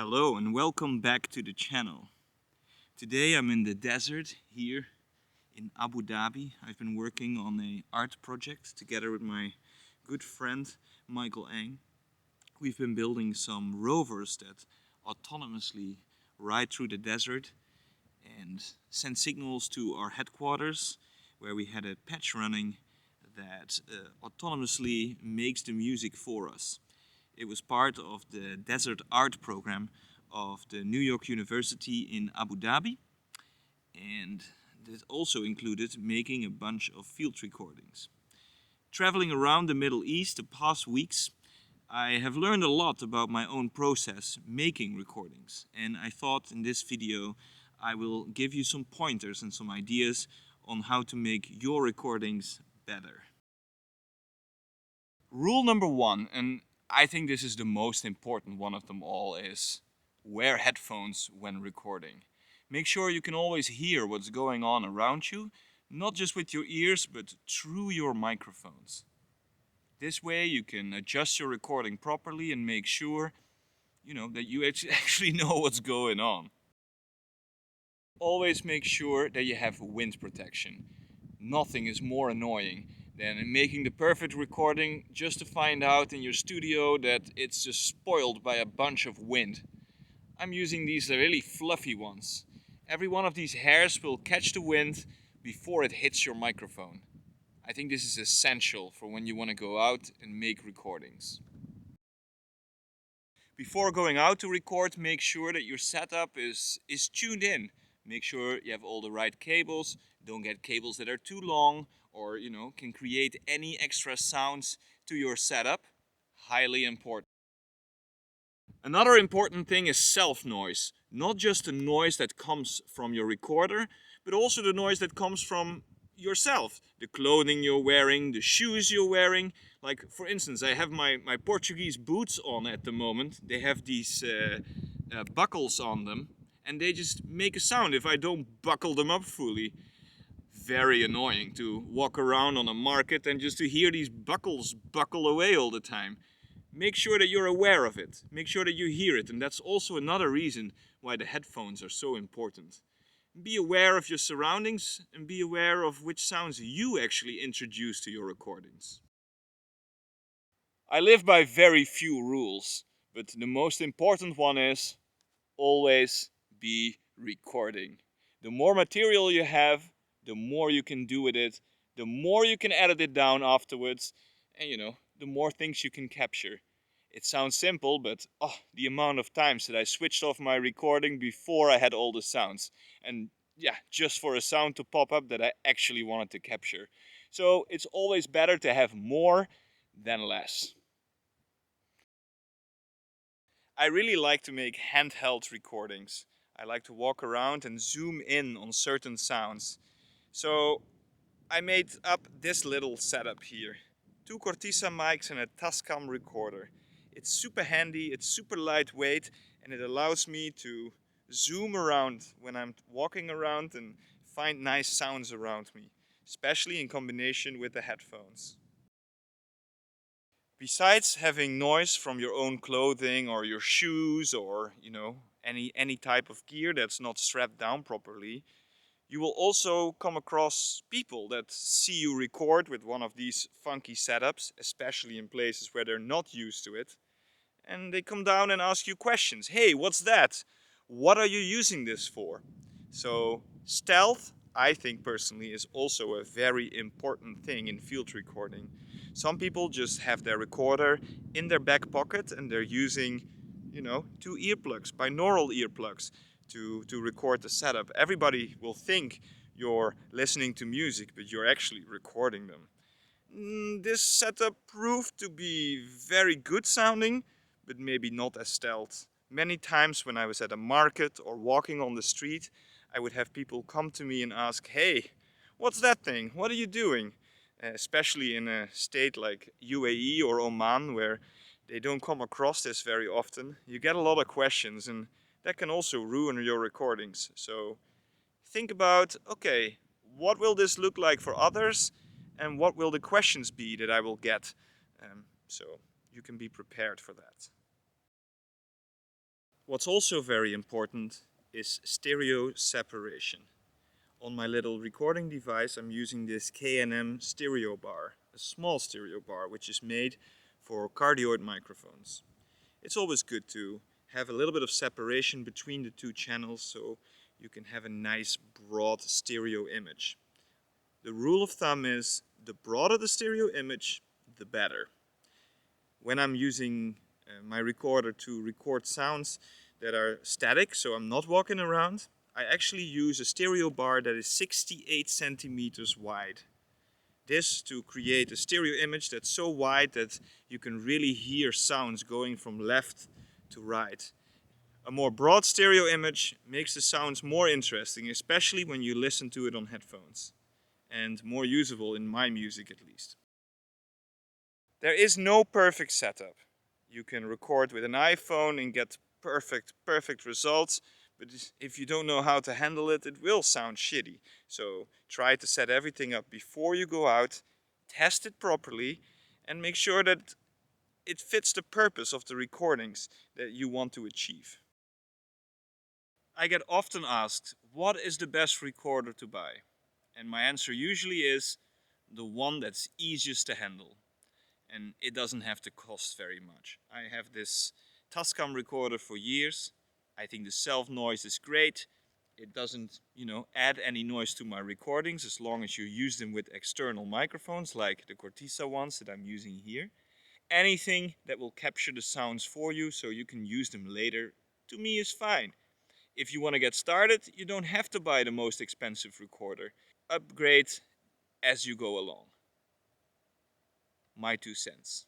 Hello and welcome back to the channel. Today I'm in the desert here in Abu Dhabi. I've been working on an art project together with my good friend Michael Eng. We've been building some rovers that autonomously ride through the desert and send signals to our headquarters, where we had a patch running that autonomously makes the music for us. It was part of the Desert Art program of the New York University in Abu Dhabi, and this also included making a bunch of field recordings. Traveling around the Middle East the past weeks, I have learned a lot about my own process making recordings, and I thought in this video I will give you some pointers and some ideas on how to make your recordings better. Rule number one, and I think this is the most important one of them all, is wear headphones when recording. Make sure you can always hear what's going on around you, not just with your ears, but through your microphones. This way you can adjust your recording properly and make sure, that you actually know what's going on. Always make sure that you have wind protection. Nothing is more annoying than making the perfect recording just to find out in your studio that it's just spoiled by a bunch of wind. I'm using these really fluffy ones. Every one of these hairs will catch the wind before it hits your microphone. I think this is essential for when you want to go out and make recordings. Before going out to record, make sure that your setup is tuned in. Make sure you have all the right cables. Don't get cables that are too long or, can create any extra sounds to your setup. Highly important. Another important thing is self-noise. Not just the noise that comes from your recorder, but also the noise that comes from yourself. The clothing you're wearing, the shoes you're wearing. Like, for instance, I have my Portuguese boots on at the moment. They have these buckles on them, and they just make a sound if I don't buckle them up fully. Very annoying to walk around on a market and just to hear these buckles buckle away all the time. Make sure that you're aware of it. Make sure that you hear it, and that's also another reason why the headphones are so important. Be aware of your surroundings and be aware of which sounds you actually introduce to your recordings. I live by very few rules, but the most important one is always be recording. The more material you have, the more you can do with it, the more you can edit it down afterwards, and the more things you can capture. It sounds simple, but the amount of times that I switched off my recording before I had all the sounds. And just for a sound to pop up that I actually wanted to capture. So it's always better to have more than less. I really like to make handheld recordings. I like to walk around and zoom in on certain sounds. So I made up this little setup here. 2 Cortiça mics and a Tascam recorder. It's super handy, it's super lightweight, and it allows me to zoom around when I'm walking around and find nice sounds around me, especially in combination with the headphones. Besides having noise from your own clothing or your shoes or, any type of gear that's not strapped down properly, you will also come across people that see you record with one of these funky setups, especially in places where they're not used to it. And they come down and ask you questions. Hey, what's that? What are you using this for? So stealth, I think personally, is also a very important thing in field recording. Some people just have their recorder in their back pocket and they're using, 2 earplugs, binaural earplugs, to record the setup. Everybody will think you're listening to music, but you're actually recording them. This setup proved to be very good sounding, but maybe not as stealth. Many times when I was at a market or walking on the street, I would have people come to me and ask, hey, what's that thing? What are you doing? Especially in a state like UAE or Oman, where they don't come across this very often. You get a lot of questions, and that can also ruin your recordings. So think about, okay, what will this look like for others? And what will the questions be that I will get? So you can be prepared for that. What's also very important is stereo separation. On my little recording device, I'm using this K&M stereo bar, a small stereo bar, which is made for cardioid microphones. It's always good to have a little bit of separation between the two channels so you can have a nice broad stereo image. The rule of thumb is the broader the stereo image, the better. When I'm using my recorder to record sounds that are static, so I'm not walking around, I actually use a stereo bar that is 68 centimeters wide. This to create a stereo image that's so wide that you can really hear sounds going from left to right. A more broad stereo image makes the sounds more interesting, especially when you listen to it on headphones, and more usable in my music at least. There is no perfect setup. You can record with an iPhone and get perfect results, but if you don't know how to handle it, it will sound shitty. So try to set everything up before you go out, test it properly, and make sure that it fits the purpose of the recordings that you want to achieve. I get often asked, what is the best recorder to buy? And my answer usually is the one that's easiest to handle. And it doesn't have to cost very much. I have this Tascam recorder for years. I think the self noise is great. It doesn't, add any noise to my recordings as long as you use them with external microphones like the Cortiça ones that I'm using here. Anything that will capture the sounds for you so you can use them later, to me is fine. If you want to get started, you don't have to buy the most expensive recorder. Upgrade as you go along. My 2 cents.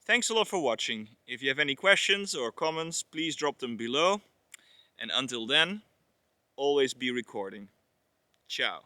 Thanks a lot for watching. If you have any questions or comments, please drop them below. And until then, always be recording. Ciao.